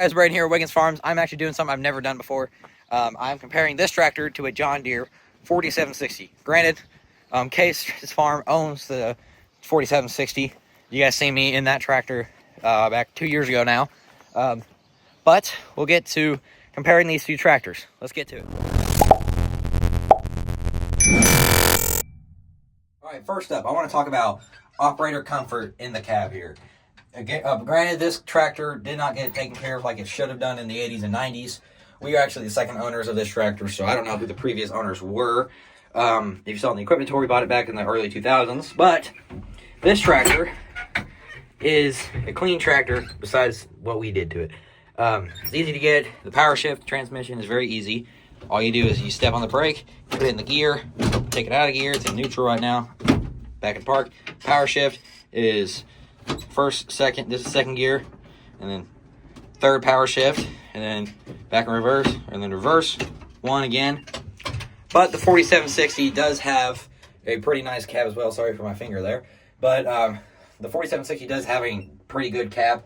Guys, Braden here at Wiggins Farms. I'm actually doing something I've never done before. I'm comparing this tractor to a John Deere 4760. Granted, Case's farm owns the 4760. You guys see me in that tractor back 2 years ago now. But we'll get to comparing these two tractors. Let's get to it. All right, first up, I want to talk about operator comfort in the cab here. Granted, this tractor did not get taken care of like it should have done in the 80s and 90s. We are actually the second owners of this tractor, so I don't know who the previous owners were. If you saw it in the equipment tour, we bought it back in the early 2000s. But this tractor is a clean tractor besides what we did to it. It's easy to get. The power shift transmission is very easy. All you do is you step on the brake, put it in the gear, take it out of gear. It's in neutral right now. Back in park. Power shift is first, second, this is second gear, and then third power shift, and then back in reverse, and then reverse, one again. But the 4760 does have a pretty nice cab as well. Sorry for my finger there. But the 4760 does have a pretty good cab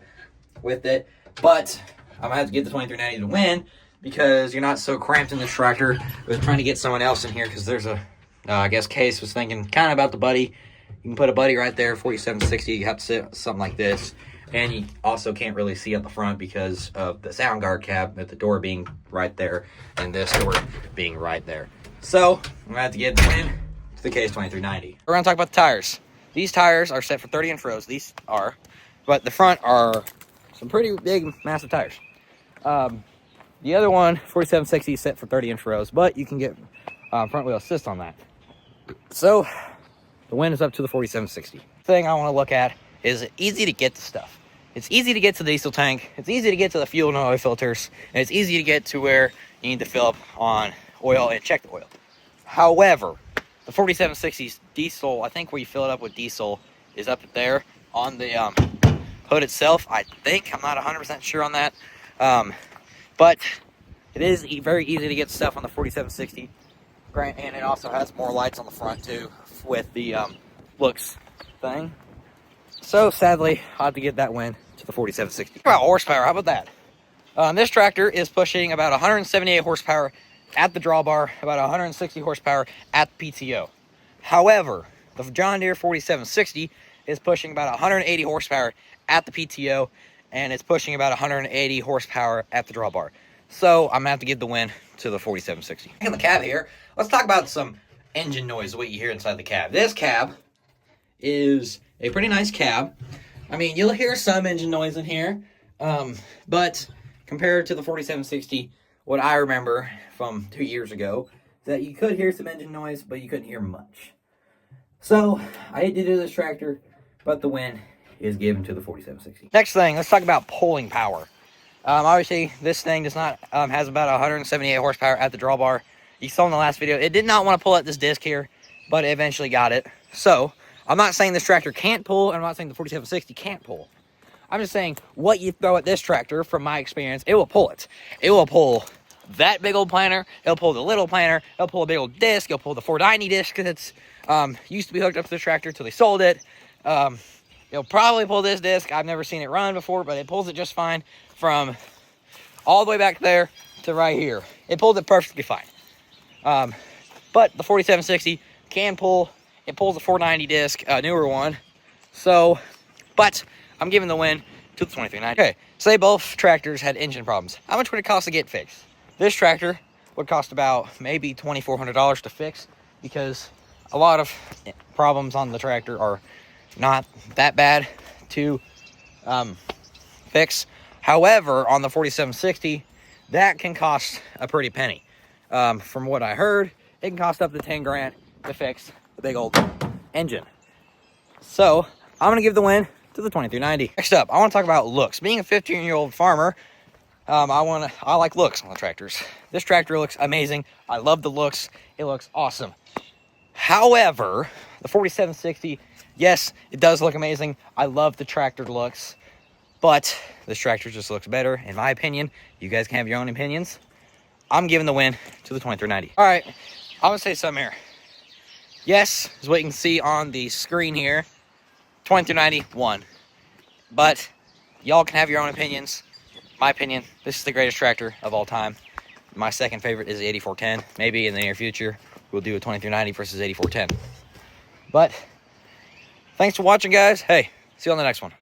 with it. But I'm going to have to get the 2390 to win because you're not so cramped in this tractor. I was trying to get someone else in here because there's a, I guess Case was thinking kind of about the buddy. You can put a buddy right there, 4760. You have to sit something like this. And you also can't really see up the front because of the sound guard cab with the door being right there and this door being right there. So, I'm going to have to get the win to the Case 2390. We're going to talk about the tires. These tires are set for 30-inch rows. These are. But the front are some pretty big, massive tires. The other one, 4760, is set for 30-inch rows. But you can get front wheel assist on that. So, the win is up to the 4760. Thing I want to look at is easy to get to stuff. It's easy to get to the diesel tank. It's easy to get to the fuel and oil filters. And it's easy to get to where you need to fill up on oil and check the oil. However, the 4760's diesel, I think where you fill it up with diesel is up there on the hood itself. I think. I'm not 100% sure on that. But it is very easy to get stuff on the 4760. And it also has more lights on the front too with the looks thing. So sadly, I'll have to get that win to the 4760. About horsepower, how about that? This tractor is pushing about 178 horsepower at the drawbar, about 160 horsepower at the PTO. However, the John Deere 4760 is pushing about 180 horsepower at the PTO, and it's pushing about 180 horsepower at the drawbar. So I'm gonna have to give the win to the 4760. In the cab here, let's talk about some engine noise, what you hear inside the cab. This cab is a pretty nice cab. I mean, you'll hear some engine noise in here, but compared to the 4760, what I remember from 2 years ago, that you could hear some engine noise, but you couldn't hear much. So, I hate to do this tractor, but the win is given to the 4760. Next thing, let's talk about pulling power. Obviously, this thing does not has about 178 horsepower at the drawbar. You saw in the last video, it did not want to pull at this disc here, but it eventually got it. So, I'm not saying this tractor can't pull, and I'm not saying the 4760 can't pull. I'm just saying, what you throw at this tractor, from my experience, it will pull it. It will pull that big old planter, it'll pull the little planter, it'll pull a big old disc, it'll pull the 490 disc, because it's used to be hooked up to the tractor until they sold it. It'll probably pull this disc. I've never seen it run before, but it pulls it just fine from all the way back there to right here. It pulls it perfectly fine. But the 4760 can pull. It pulls a 490 disc, a newer one. So, but I'm giving the win to the 2390. Okay, say both tractors had engine problems. How much would it cost to get fixed? This tractor would cost about maybe $2,400 to fix because a lot of problems on the tractor are not that bad to fix. However, on the 4760, that can cost a pretty penny. From what I heard, it can cost up to 10 grand to fix the big old engine. So, I'm going to give the win to the 2390. Next up, I want to talk about looks. Being a 15-year-old farmer, I like looks on the tractors. This tractor looks amazing. I love the looks. It looks awesome. However, the 4760, yes, it does look amazing. I love the tractor looks, but this tractor just looks better, in my opinion. You guys can have your own opinions. I'm giving the win to the 2390. All right, I'm going to say something here. Yes, is what you can see on the screen here. 2390 won. But y'all can have your own opinions. my opinion, this is the greatest tractor of all time. My second favorite is the 8410. Maybe in the near future, we'll do a 2390 versus 8410. But thanks for watching, guys. Hey, see you on the next one.